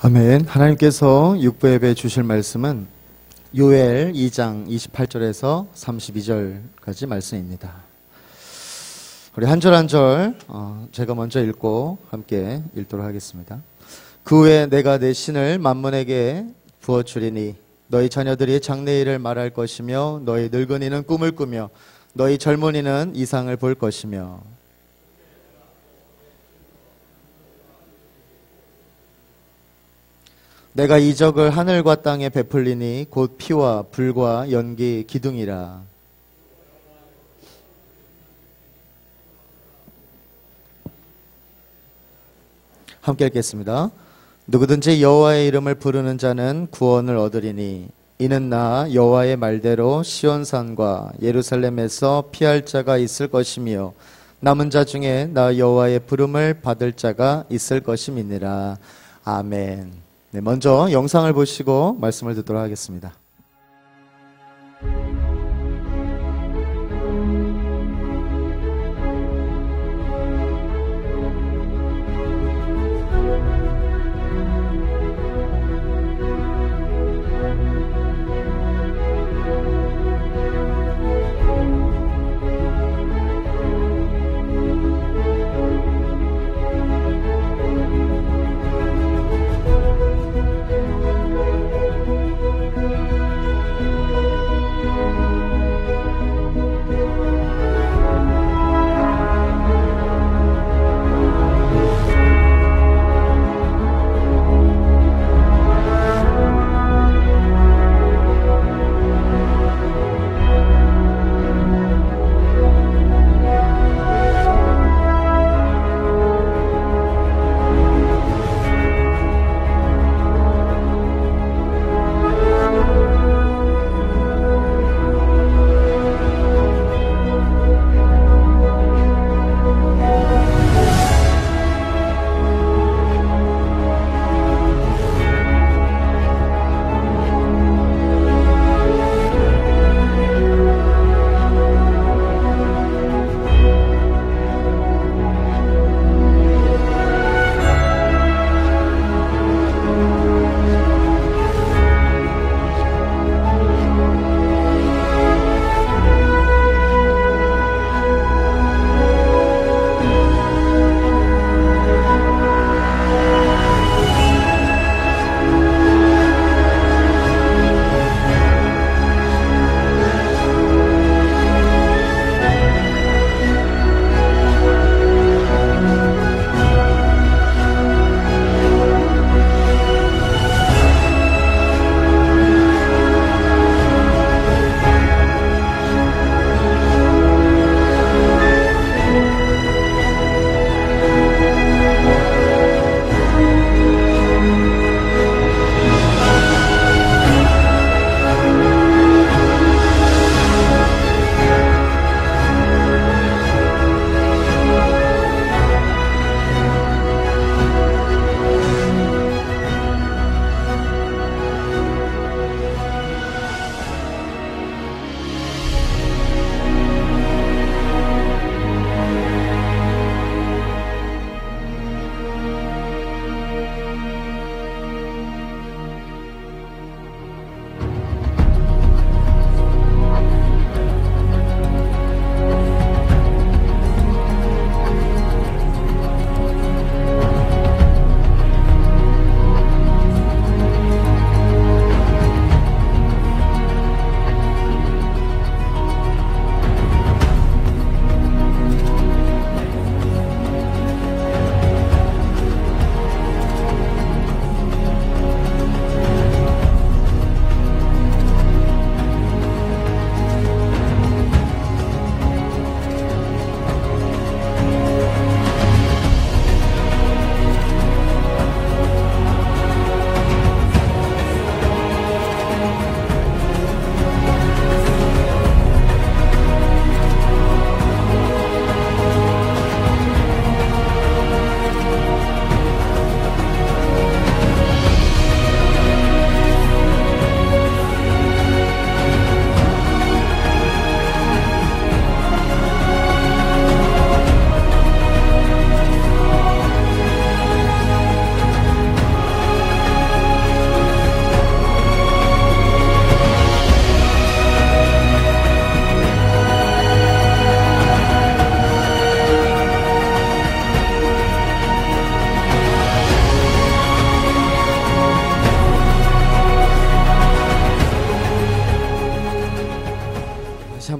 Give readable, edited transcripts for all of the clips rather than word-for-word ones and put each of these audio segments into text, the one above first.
아멘. 하나님께서 육부 예배 주실 말씀은 요엘 2장 28절에서 32절까지 말씀입니다. 우리 한 절 한 절 제가 먼저 읽고 함께 읽도록 하겠습니다. 그 후에 내가 내 신을 만문에게 부어주리니 너희 자녀들이 장래일을 말할 것이며 너희 늙은이는 꿈을 꾸며 너희 젊은이는 이상을 볼 것이며 내가 이적을 하늘과 땅에 베풀리니 곧 피와 불과 연기 기둥이라. 함께 읽겠습니다. 누구든지 여호와의 이름을 부르는 자는 구원을 얻으리니 이는 나 여호와의 말대로 시온산과 예루살렘에서 피할 자가 있을 것이며 남은 자 중에 나 여호와의 부름을 받을 자가 있을 것임이니라. 아멘. 네, 먼저 영상을 보시고 말씀을 듣도록 하겠습니다.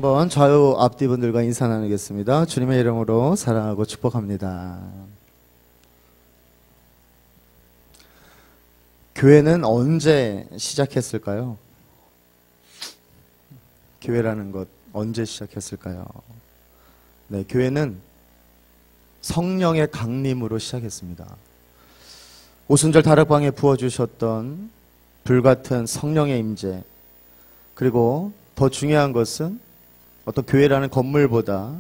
한번 좌우 앞뒤 분들과 인사 나누겠습니다. 주님의 이름으로 사랑하고 축복합니다. 교회는 언제 시작했을까요? 교회라는 것 언제 시작했을까요? 네, 교회는 성령의 강림으로 시작했습니다. 오순절 다락방에 부어주셨던 불같은 성령의 임재, 그리고 더 중요한 것은 어떤 교회라는 건물보다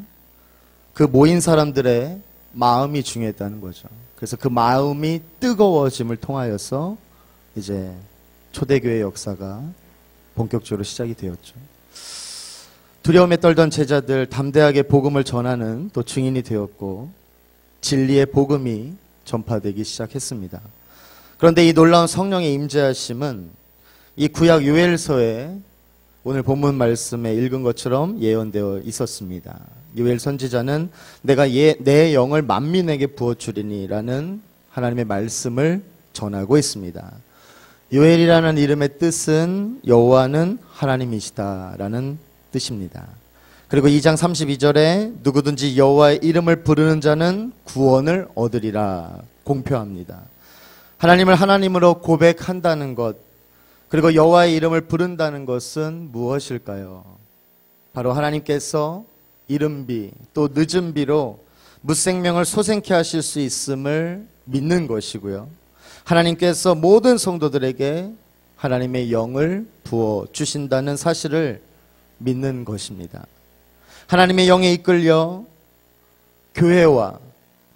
그 모인 사람들의 마음이 중요했다는 거죠. 그래서 그 마음이 뜨거워짐을 통하여서 이제 초대교회 역사가 본격적으로 시작이 되었죠. 두려움에 떨던 제자들 담대하게 복음을 전하는 또 증인이 되었고, 진리의 복음이 전파되기 시작했습니다. 그런데 이 놀라운 성령의 임재하심은 이 구약 요엘서에 오늘 본문 말씀에 읽은 것처럼 예언되어 있었습니다. 요엘 선지자는 내가 내 영을 만민에게 부어주리니 라는 하나님의 말씀을 전하고 있습니다. 요엘이라는 이름의 뜻은 여호와는 하나님이시다 라는 뜻입니다. 그리고 2장 32절에 누구든지 여호와의 이름을 부르는 자는 구원을 얻으리라 공표합니다. 하나님을 하나님으로 고백한다는 것, 그리고 여호와의 이름을 부른다는 것은 무엇일까요? 바로 하나님께서 이른비 또 늦은비로 무생명을 소생케 하실 수 있음을 믿는 것이고요. 하나님께서 모든 성도들에게 하나님의 영을 부어 주신다는 사실을 믿는 것입니다. 하나님의 영에 이끌려 교회와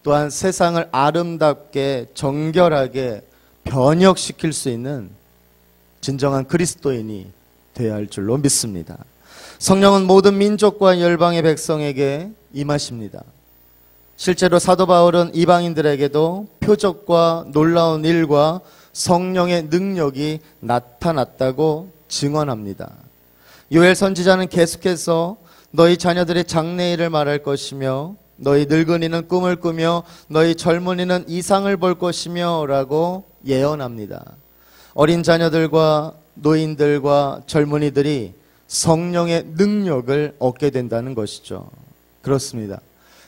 또한 세상을 아름답게 정결하게 변혁시킬 수 있는 진정한 그리스도인이 되어야 할 줄로 믿습니다. 성령은 모든 민족과 열방의 백성에게 임하십니다. 실제로 사도 바울은 이방인들에게도 표적과 놀라운 일과 성령의 능력이 나타났다고 증언합니다. 요엘 선지자는 계속해서 너희 자녀들의 장래일을 말할 것이며 너희 늙은이는 꿈을 꾸며 너희 젊은이는 이상을 볼 것이며 라고 예언합니다. 어린 자녀들과 노인들과 젊은이들이 성령의 능력을 얻게 된다는 것이죠. 그렇습니다.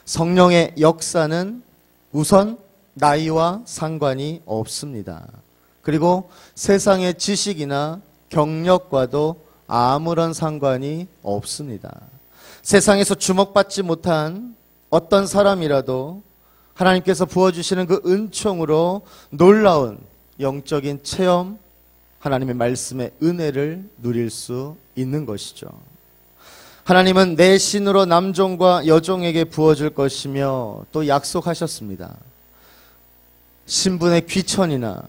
성령의 역사는 우선 나이와 상관이 없습니다. 그리고 세상의 지식이나 경력과도 아무런 상관이 없습니다. 세상에서 주목받지 못한 어떤 사람이라도 하나님께서 부어주시는 그 은총으로 놀라운 영적인 체험, 하나님의 말씀의 은혜를 누릴 수 있는 것이죠. 하나님은 내 신으로 남종과 여종에게 부어줄 것이며 또 약속하셨습니다. 신분의 귀천이나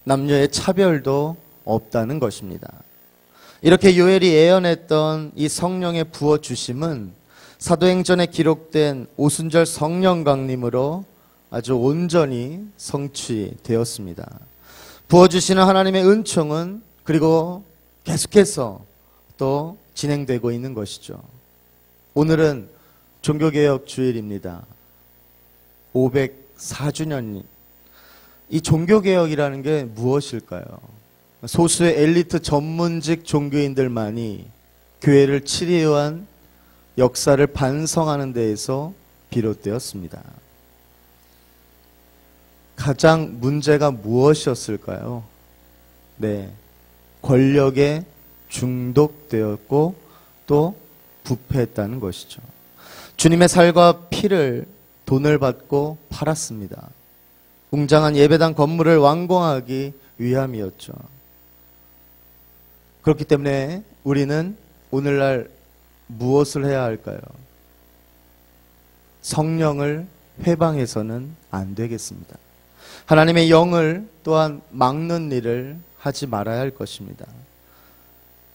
남녀의 차별도 없다는 것입니다. 이렇게 요엘이 예언했던 이 성령의 부어주심은 사도행전에 기록된 오순절 성령 강림으로 아주 온전히 성취되었습니다. 부어주시는 하나님의 은총은 그리고 계속해서 또 진행되고 있는 것이죠. 오늘은 종교개혁 주일입니다. 504주년. 이 종교개혁이라는 게 무엇일까요? 소수의 엘리트 전문직 종교인들만이 교회를 치료한 역사를 반성하는 데에서 비롯되었습니다. 가장 문제가 무엇이었을까요? 네, 권력에 중독되었고 또 부패했다는 것이죠. 주님의 살과 피를 돈을 받고 팔았습니다. 웅장한 예배당 건물을 완공하기 위함이었죠. 그렇기 때문에 우리는 오늘날 무엇을 해야 할까요? 성령을 회방해서는 안 되겠습니다. 하나님의 영을 또한 막는 일을 하지 말아야 할 것입니다.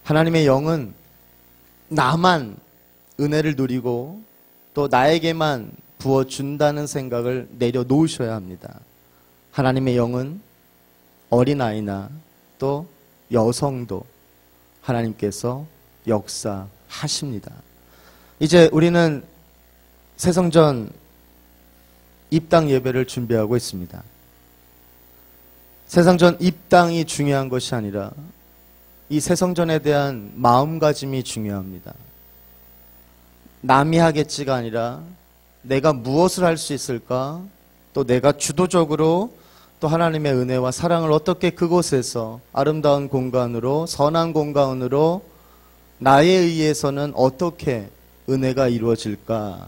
하나님의 영은 나만 은혜를 누리고 또 나에게만 부어준다는 생각을 내려놓으셔야 합니다. 하나님의 영은 어린아이나 또 여성도 하나님께서 역사하십니다. 이제 우리는 새성전 입당 예배를 준비하고 있습니다. 새성전 입당이 중요한 것이 아니라 이 새성전에 대한 마음가짐이 중요합니다. 남이 하겠지가 아니라 내가 무엇을 할 수 있을까? 또 내가 주도적으로 또 하나님의 은혜와 사랑을 어떻게 그곳에서 아름다운 공간으로, 선한 공간으로 나에 의해서는 어떻게 은혜가 이루어질까?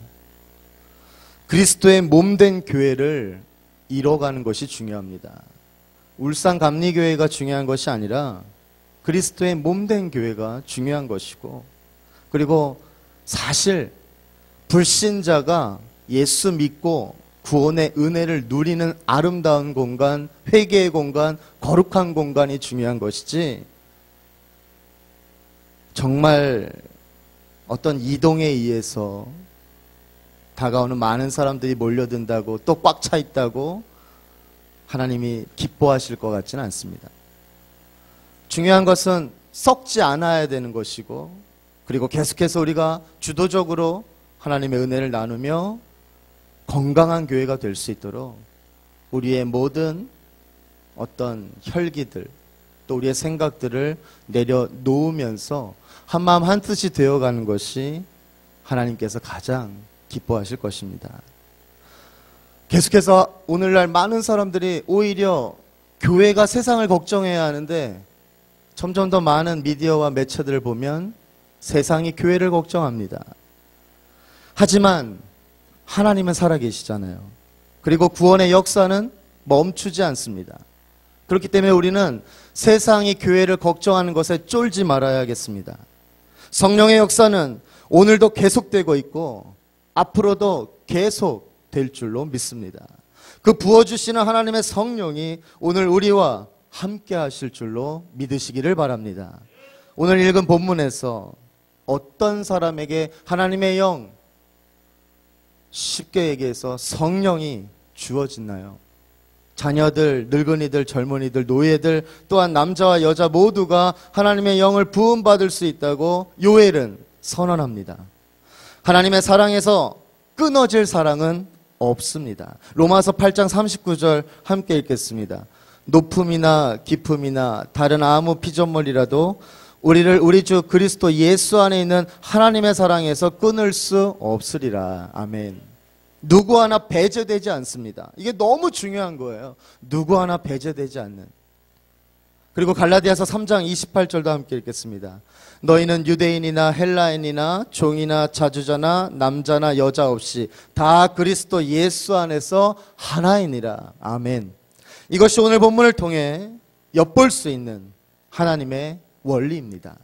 그리스도의 몸된 교회를 이뤄가는 것이 중요합니다. 울산 감리교회가 중요한 것이 아니라 그리스도의 몸된 교회가 중요한 것이고, 그리고 사실 불신자가 예수 믿고 구원의 은혜를 누리는 아름다운 공간, 회개의 공간, 거룩한 공간이 중요한 것이지, 정말 어떤 이동에 의해서 다가오는 많은 사람들이 몰려든다고 또 꽉 차 있다고 하나님이 기뻐하실 것 같지는 않습니다. 중요한 것은 썩지 않아야 되는 것이고, 그리고 계속해서 우리가 주도적으로 하나님의 은혜를 나누며 건강한 교회가 될 수 있도록 우리의 모든 어떤 혈기들, 또 우리의 생각들을 내려놓으면서 한마음 한뜻이 되어가는 것이 하나님께서 가장 기뻐하실 것입니다. 계속해서 오늘날 많은 사람들이 오히려 교회가 세상을 걱정해야 하는데, 점점 더 많은 미디어와 매체들을 보면 세상이 교회를 걱정합니다. 하지만 하나님은 살아계시잖아요. 그리고 구원의 역사는 멈추지 않습니다. 그렇기 때문에 우리는 세상이 교회를 걱정하는 것에 쫄지 말아야겠습니다. 성령의 역사는 오늘도 계속되고 있고 앞으로도 계속 될 줄로 믿습니다. 그 부어주시는 하나님의 성령이 오늘 우리와 함께 하실 줄로 믿으시기를 바랍니다. 오늘 읽은 본문에서 어떤 사람에게 하나님의 영, 쉽게 얘기해서 성령이 주어지나요? 자녀들, 늙은이들, 젊은이들, 노예들, 또한 남자와 여자 모두가 하나님의 영을 부음받을 수 있다고 요엘은 선언합니다. 하나님의 사랑에서 끊어질 사랑은 없습니다. 로마서 8장 39절 함께 읽겠습니다. 높음이나 깊음이나 다른 아무 피조물이라도 우리를 우리 주 그리스도 예수 안에 있는 하나님의 사랑에서 끊을 수 없으리라. 아멘. 누구 하나 배제되지 않습니다. 이게 너무 중요한 거예요. 누구 하나 배제되지 않는. 그리고 갈라디아서 3장 28절도 함께 읽겠습니다. 너희는 유대인이나 헬라인이나 종이나 자주자나 남자나 여자 없이 다 그리스도 예수 안에서 하나이니라. 아멘. 이것이 오늘 본문을 통해 엿볼 수 있는 하나님의 원리입니다.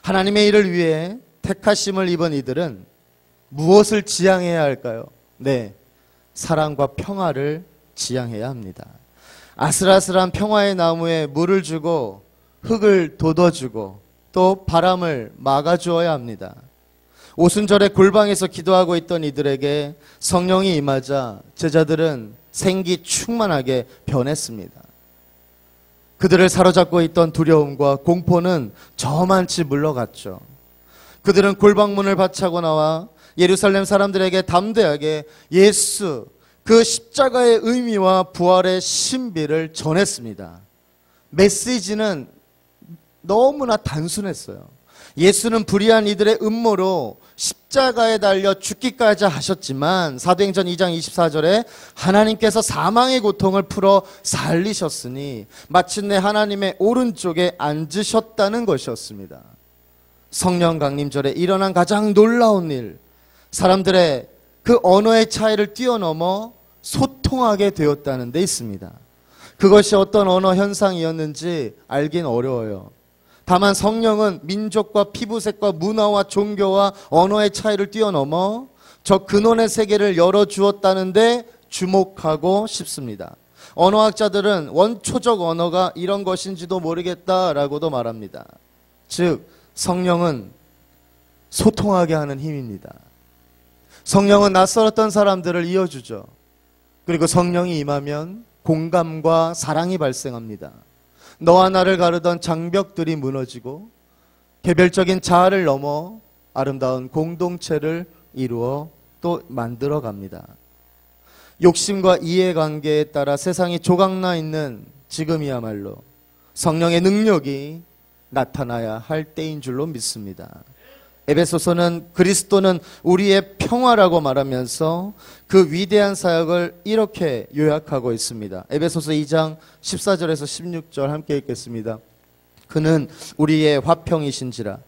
하나님의 일을 위해 택하심을 입은 이들은 무엇을 지향해야 할까요? 네, 사랑과 평화를 지향해야 합니다. 아슬아슬한 평화의 나무에 물을 주고 흙을 돋워주고 또 바람을 막아주어야 합니다. 오순절에 골방에서 기도하고 있던 이들에게 성령이 임하자 제자들은 생기 충만하게 변했습니다. 그들을 사로잡고 있던 두려움과 공포는 저만치 물러갔죠. 그들은 골방문을 바차고 나와 예루살렘 사람들에게 담대하게 예수, 그 십자가의 의미와 부활의 신비를 전했습니다. 메시지는 너무나 단순했어요. 예수는 불의한 이들의 음모로 십자가에 달려 죽기까지 하셨지만 사도행전 2장 24절에 하나님께서 사망의 고통을 풀어 살리셨으니 마침내 하나님의 오른쪽에 앉으셨다는 것이었습니다. 성령 강림절에 일어난 가장 놀라운 일, 사람들의 그 언어의 차이를 뛰어넘어 소통하게 되었다는 데 있습니다. 그것이 어떤 언어 현상이었는지 알긴 어려워요. 다만 성령은 민족과 피부색과 문화와 종교와 언어의 차이를 뛰어넘어 저 근원의 세계를 열어주었다는데 주목하고 싶습니다. 언어학자들은 원초적 언어가 이런 것인지도 모르겠다라고도 말합니다. 즉 성령은 소통하게 하는 힘입니다. 성령은 낯설었던 사람들을 이어주죠. 그리고 성령이 임하면 공감과 사랑이 발생합니다. 너와 나를 가르던 장벽들이 무너지고 개별적인 자아를 넘어 아름다운 공동체를 이루어 또 만들어 갑니다. 욕심과 이해관계에 따라 세상이 조각나 있는 지금이야말로 성령의 능력이 나타나야 할 때인 줄로 믿습니다. 에베소서는 그리스도는 우리의 평화라고 말하면서 그 위대한 사역을 이렇게 요약하고 있습니다. 에베소서 2장 14절에서 16절 함께 읽겠습니다. 그는 우리의 화평이신지라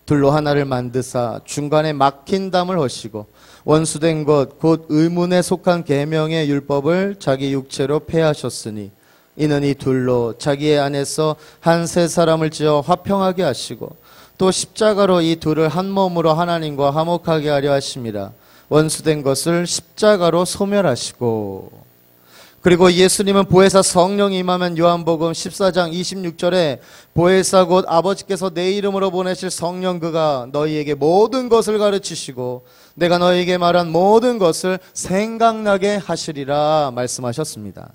둘로 하나를 만드사 중간에 막힌 담을 허시고 원수된 것 곧 의문에 속한 계명의 율법을 자기 육체로 폐하셨으니 이는 이 둘로 자기의 안에서 한 세 사람을 지어 화평하게 하시고 또 십자가로 이 둘을 한 몸으로 하나님과 화목하게 하려 하심이라. 원수된 것을 십자가로 소멸하시고. 그리고 예수님은 보혜사 성령이 임하면 요한복음 14장 26절에 보혜사 곧 아버지께서 내 이름으로 보내실 성령 그가 너희에게 모든 것을 가르치시고 내가 너희에게 말한 모든 것을 생각나게 하시리라 말씀하셨습니다.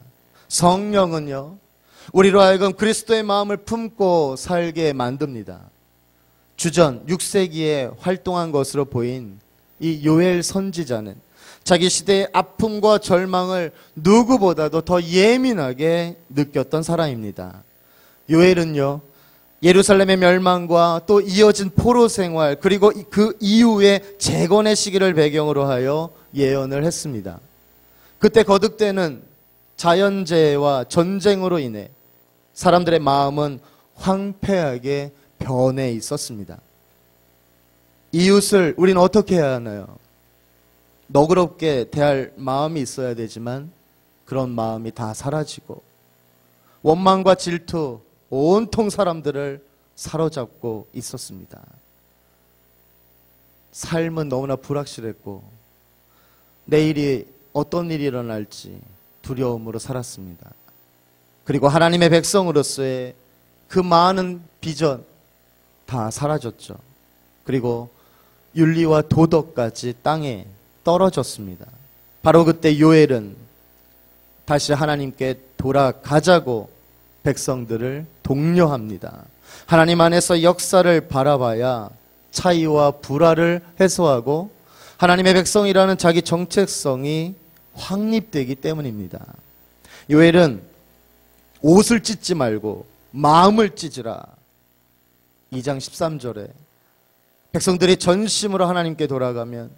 성령은요, 우리로 하여금 그리스도의 마음을 품고 살게 만듭니다. 주전 6세기에 활동한 것으로 보인 이 요엘 선지자는 자기 시대의 아픔과 절망을 누구보다도 더 예민하게 느꼈던 사람입니다. 요엘은요, 예루살렘의 멸망과 또 이어진 포로 생활 그리고 그 이후의 재건의 시기를 배경으로 하여 예언을 했습니다. 그때 거듭되는 자연재해와 전쟁으로 인해 사람들의 마음은 황폐하게 변해 있었습니다. 이웃을 우리는 어떻게 해야 하나요? 너그럽게 대할 마음이 있어야 되지만 그런 마음이 다 사라지고 원망과 질투, 온통 사람들을 사로잡고 있었습니다. 삶은 너무나 불확실했고 내일이 어떤 일이 일어날지 두려움으로 살았습니다. 그리고 하나님의 백성으로서의 그 많은 비전 다 사라졌죠. 그리고 윤리와 도덕까지 땅에 떨어졌습니다. 바로 그때 요엘은 다시 하나님께 돌아가자고 백성들을 독려합니다. 하나님 안에서 역사를 바라봐야 차이와 불화를 해소하고 하나님의 백성이라는 자기 정체성이 확립되기 때문입니다. 요엘은 옷을 찢지 말고 마음을 찢으라. 2장 13절에 백성들이 전심으로 하나님께 돌아가면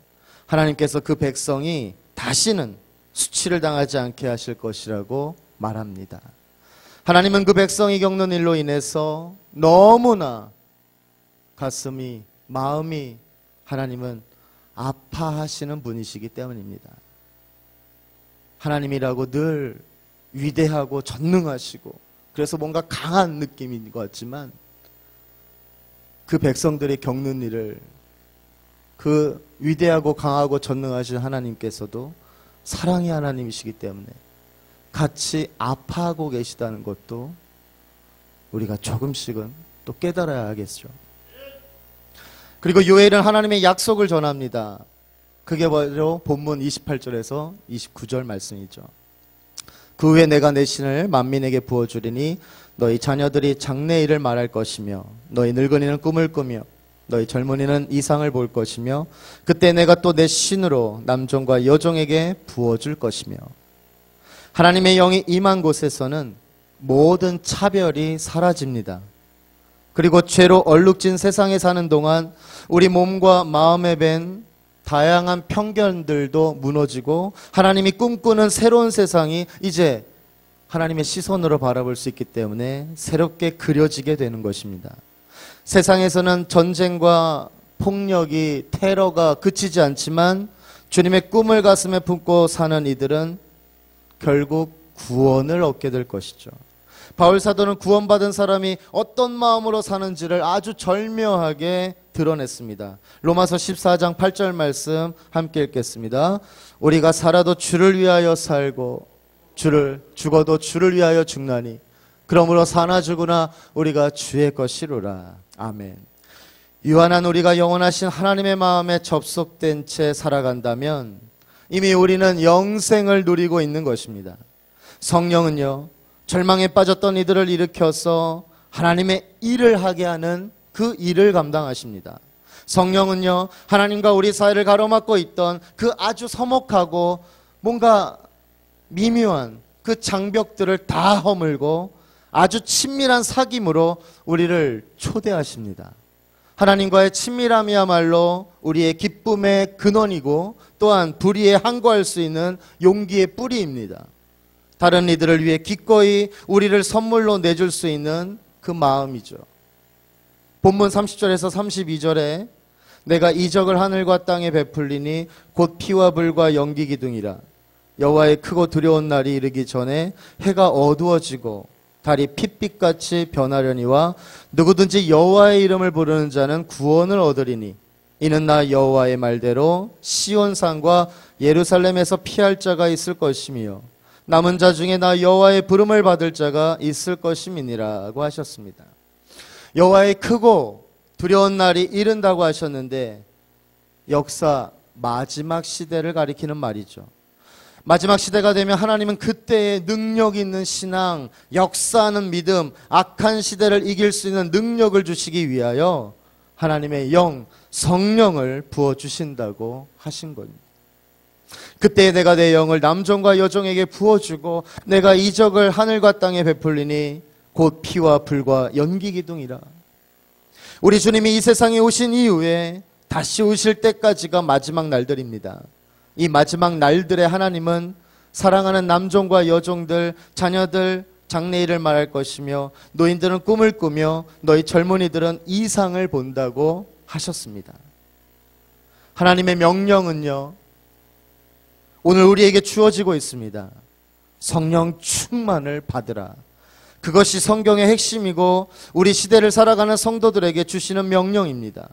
하나님께서 그 백성이 다시는 수치를 당하지 않게 하실 것이라고 말합니다. 하나님은 그 백성이 겪는 일로 인해서 너무나 가슴이, 마음이 하나님은 아파하시는 분이시기 때문입니다. 하나님이라고 늘 위대하고 전능하시고 그래서 뭔가 강한 느낌인 것 같지만 그 백성들이 겪는 일을 그 위대하고 강하고 전능하신 하나님께서도 사랑의 하나님이시기 때문에 같이 아파하고 계시다는 것도 우리가 조금씩은 또 깨달아야 하겠죠. 그리고 요엘은 하나님의 약속을 전합니다. 그게 바로 본문 28절에서 29절 말씀이죠. 그 후에 내가 내 신을 만민에게 부어주리니 너희 자녀들이 장래일을 말할 것이며 너희 늙은이는 꿈을 꾸며 너희 젊은이는 이상을 볼 것이며 그때 내가 또 내 신으로 남종과 여종에게 부어줄 것이며. 하나님의 영이 임한 곳에서는 모든 차별이 사라집니다. 그리고 죄로 얼룩진 세상에 사는 동안 우리 몸과 마음에 밴 다양한 편견들도 무너지고 하나님이 꿈꾸는 새로운 세상이 이제 하나님의 시선으로 바라볼 수 있기 때문에 새롭게 그려지게 되는 것입니다. 세상에서는 전쟁과 폭력이, 테러가 그치지 않지만 주님의 꿈을 가슴에 품고 사는 이들은 결국 구원을 얻게 될 것이죠. 바울 사도는 구원받은 사람이 어떤 마음으로 사는지를 아주 절묘하게 드러냈습니다. 로마서 14장 8절 말씀 함께 읽겠습니다. 우리가 살아도 주를 위하여 살고 죽어도 주를 위하여 죽나니 그러므로 사나 죽으나 우리가 주의 것이로라. 아멘. 유한한 우리가 영원하신 하나님의 마음에 접속된 채 살아간다면 이미 우리는 영생을 누리고 있는 것입니다. 성령은요, 절망에 빠졌던 이들을 일으켜서 하나님의 일을 하게 하는 그 일을 감당하십니다. 성령은요, 하나님과 우리 사이를 가로막고 있던 그 아주 서먹하고 뭔가 미묘한 그 장벽들을 다 허물고 아주 친밀한 사귐으로 우리를 초대하십니다. 하나님과의 친밀함이야말로 우리의 기쁨의 근원이고 또한 불의에 항거할 수 있는 용기의 뿌리입니다. 다른 이들을 위해 기꺼이 우리를 선물로 내줄 수 있는 그 마음이죠. 본문 30절에서 32절에 내가 이적을 하늘과 땅에 베풀리니 곧 피와 불과 연기 기둥이라. 여호와의 크고 두려운 날이 이르기 전에 해가 어두워지고 달이 핏빛같이 변하려니와 누구든지 여호와의 이름을 부르는 자는 구원을 얻으리니 이는 나 여호와의 말대로 시온산과 예루살렘에서 피할 자가 있을 것이며 남은 자 중에 나 여호와의 부름을 받을 자가 있을 것임이니라고 하셨습니다. 여호와의 크고 두려운 날이 이른다고 하셨는데 역사 마지막 시대를 가리키는 말이죠. 마지막 시대가 되면 하나님은 그때의 능력 있는 신앙, 역사하는 믿음, 악한 시대를 이길 수 있는 능력을 주시기 위하여 하나님의 영, 성령을 부어주신다고 하신 겁니다. 그때 내가 내 영을 남종과 여종에게 부어주고 내가 이적을 하늘과 땅에 베풀리니 곧 피와 불과 연기 기둥이라. 우리 주님이 이 세상에 오신 이후에 다시 오실 때까지가 마지막 날들입니다. 이 마지막 날들에 하나님은 사랑하는 남종과 여종들, 자녀들, 장래일을 말할 것이며 노인들은 꿈을 꾸며 너희 젊은이들은 이상을 본다고 하셨습니다. 하나님의 명령은요, 오늘 우리에게 주어지고 있습니다. 성령 충만을 받으라. 그것이 성경의 핵심이고 우리 시대를 살아가는 성도들에게 주시는 명령입니다.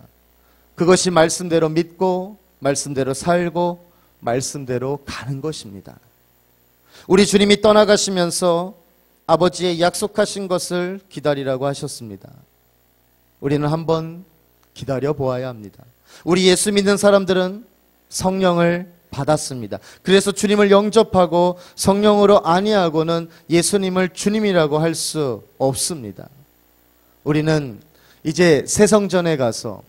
그것이 말씀대로 믿고 말씀대로 살고 말씀대로 가는 것입니다. 우리 주님이 떠나가시면서 아버지의 약속하신 것을 기다리라고 하셨습니다. 우리는 한번 기다려 보아야 합니다. 우리 예수 믿는 사람들은 성령을 받았습니다. 그래서 주님을 영접하고 성령으로 아니하고는 예수님을 주님이라고 할 수 없습니다. 우리는 이제 새 성전에 가서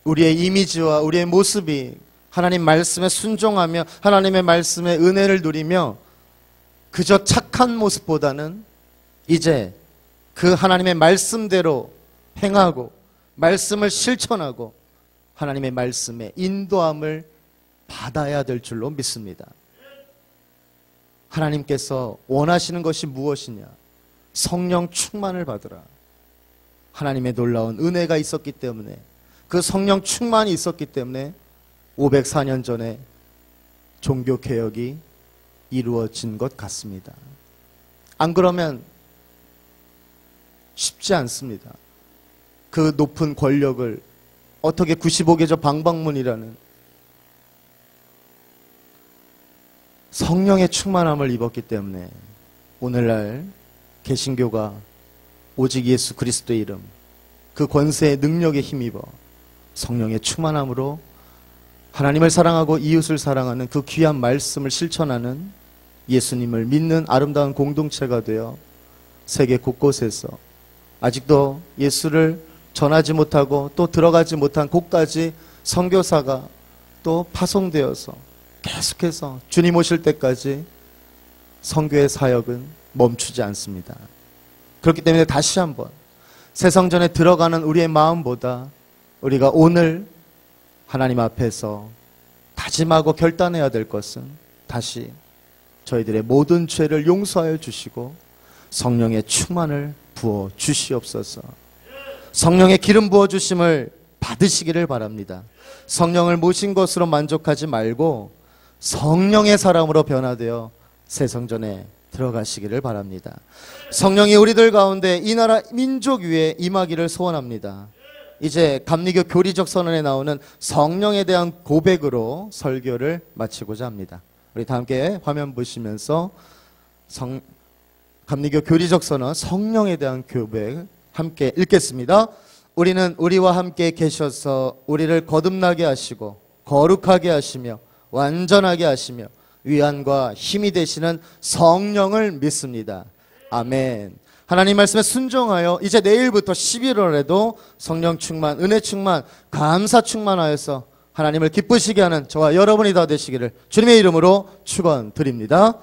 우리의 이미지와 우리의 모습이 하나님 말씀에 순종하며 하나님의 말씀의 은혜를 누리며 그저 착한 모습보다는 이제 그 하나님의 말씀대로 행하고 말씀을 실천하고 하나님의 말씀에 인도함을 받아야 될 줄로 믿습니다. 하나님께서 원하시는 것이 무엇이냐? 성령 충만을 받으라. 하나님의 놀라운 은혜가 있었기 때문에 그 성령 충만이 있었기 때문에 504년 전에 종교개혁이 이루어진 것 같습니다. 안 그러면 쉽지 않습니다. 그 높은 권력을 어떻게 95개조 방방문이라는 성령의 충만함을 입었기 때문에 오늘날 개신교가 오직 예수 그리스도의 이름, 그 권세의 능력에 힘입어 성령의 충만함으로 하나님을 사랑하고 이웃을 사랑하는 그 귀한 말씀을 실천하는 예수님을 믿는 아름다운 공동체가 되어 세계 곳곳에서 아직도 예수를 전하지 못하고 또 들어가지 못한 곳까지 선교사가 또 파송되어서 계속해서 주님 오실 때까지 선교의 사역은 멈추지 않습니다. 그렇기 때문에 다시 한번 새 성전에 들어가는 우리의 마음보다 우리가 오늘 하나님 앞에서 다짐하고 결단해야 될 것은 다시 저희들의 모든 죄를 용서하여 주시고 성령의 충만을 부어 주시옵소서. 성령의 기름 부어 주심을 받으시기를 바랍니다. 성령을 모신 것으로 만족하지 말고 성령의 사람으로 변화되어 새 성전에 들어가시기를 바랍니다. 성령이 우리들 가운데 이 나라 민족 위에 임하기를 소원합니다. 이제 감리교 교리적 선언에 나오는 성령에 대한 고백으로 설교를 마치고자 합니다. 우리 다 함께 화면 보시면서 감리교 교리적 선언 성령에 대한 고백 함께 읽겠습니다. 우리는 우리와 함께 계셔서 우리를 거듭나게 하시고 거룩하게 하시며 완전하게 하시며 위안과 힘이 되시는 성령을 믿습니다. 아멘. 하나님 말씀에 순종하여 이제 내일부터 11월에도 성령 충만, 은혜 충만, 감사 충만하여서 하나님을 기쁘시게 하는 저와 여러분이 다 되시기를 주님의 이름으로 축원드립니다.